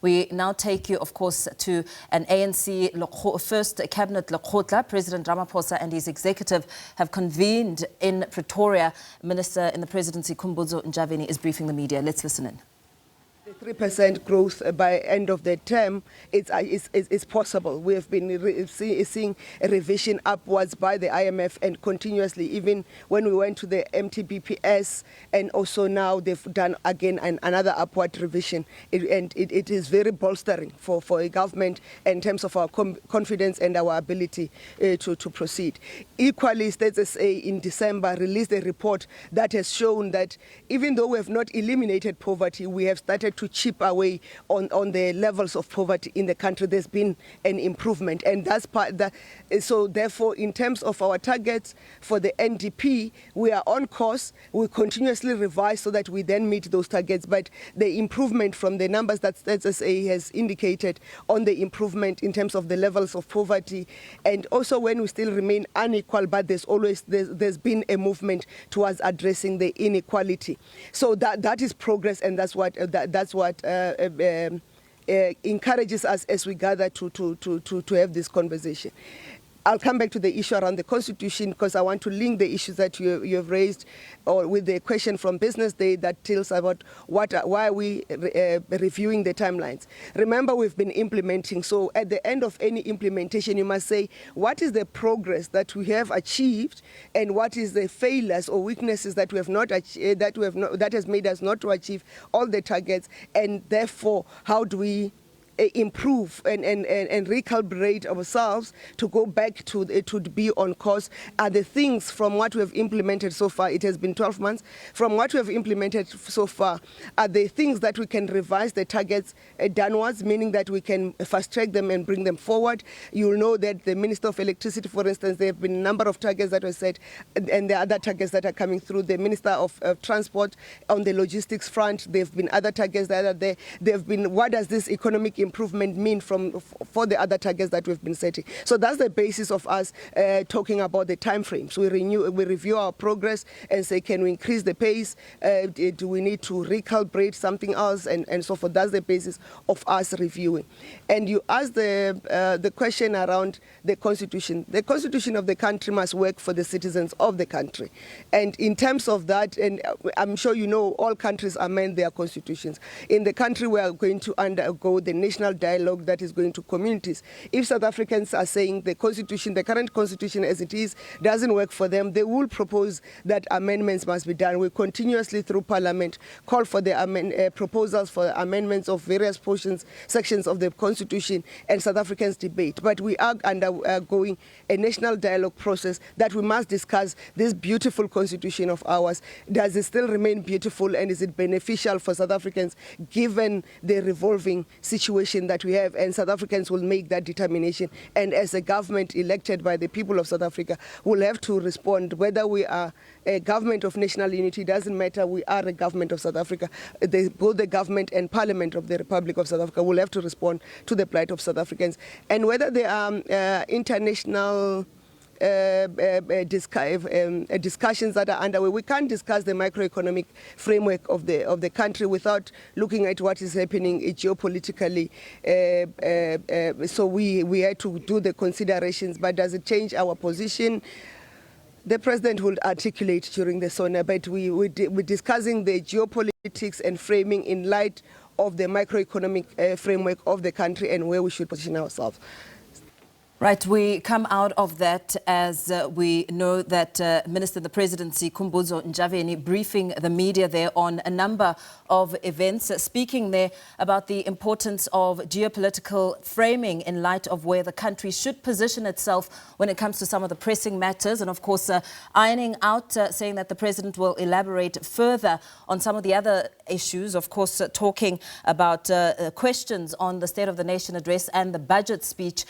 We now take you, of course, to an ANC first Cabinet Lekgotla. President Ramaphosa and his executive have convened in Pretoria. Minister in the Presidency Khumbudzo Ntshavheni is briefing the media. Let's listen in. The 3% growth by end of the term it's possible. We have been seeing a revision upwards by the IMF and continuously, even when we went to the MTBPS, and also now they've done again another upward revision. It is very bolstering for a government in terms of our confidence and our ability to proceed. Equally, State SA in December released a report that has shown that even though we have not eliminated poverty, we have started to chip away on the levels of poverty in the country. There's been an improvement, and that's part that. So therefore, in terms of our targets for the NDP, we are on course. We continuously revise so that we then meet those targets. But the improvement from the numbers that SSA has indicated on the improvement in terms of the levels of poverty, and also when we still remain unequal, but there's been a movement towards addressing the inequality. So that is progress, and that's what encourages us as we gather to have this conversation. I'll come back to the issue around the Constitution because I want to link the issues that you have raised or with the question from Business Day that tells about why are we reviewing the timelines. Remember, we've been implementing, so at the end of any implementation you must say what is the progress that we have achieved and what is the failures or weaknesses that we have not achieved, that has made us not to achieve all the targets, and therefore how do we improve and recalibrate ourselves to go back to be on course. Are the things from what we have implemented so far, it has been 12 months, from what we have implemented so far, are the things that we can revise the targets downwards, meaning that we can fast track them and bring them forward. You'll know that the Minister of Electricity, for instance, there have been a number of targets that were set, and there are other targets that are coming through. The Minister of Transport on the logistics front, there have been other targets that are there. There have been, what does this economic improvement mean for the other targets that we've been setting? So that's the basis of us talking about the time frames. We review our progress and say, can we increase the pace? Do we need to recalibrate something else? And so forth. That's the basis of us reviewing. And you asked the question around the Constitution. The Constitution of the country must work for the citizens of the country. And in terms of that, and I'm sure you know, all countries amend their constitutions. In the country, we are going to undergo the national dialogue that is going to communities. If South Africans are saying the constitution, the current constitution as it is, doesn't work for them, they will propose that amendments must be done. We continuously through Parliament call for the proposals for amendments of various sections of the constitution, and South Africans debate. But we are undergoing a national dialogue process that we must discuss this beautiful constitution of ours. Does it still remain beautiful, and is it beneficial for South Africans given the revolving situation that we have? And South Africans will make that determination, and as a government elected by the people of South Africa, will have to respond. Whether we are a government of national unity, doesn't matter, we are a government of South Africa. Both the government and Parliament of the Republic of South Africa will have to respond to the plight of South Africans. And whether there are international discussions that are underway, we can't discuss the macroeconomic framework of the country without looking at what is happening geopolitically. So we had to do the considerations, but does it change our position? The President will articulate during the SONA, but we're discussing the geopolitics and framing in light of the macroeconomic framework of the country and where we should position ourselves. Right, we come out of that as we know that Minister in the Presidency Khumbudzo Ntshavheni briefing the media there on a number of events, speaking there about the importance of geopolitical framing in light of where the country should position itself when it comes to some of the pressing matters, and of course ironing out, saying that the President will elaborate further on some of the other issues, of course talking about questions on the State of the Nation address and the budget speech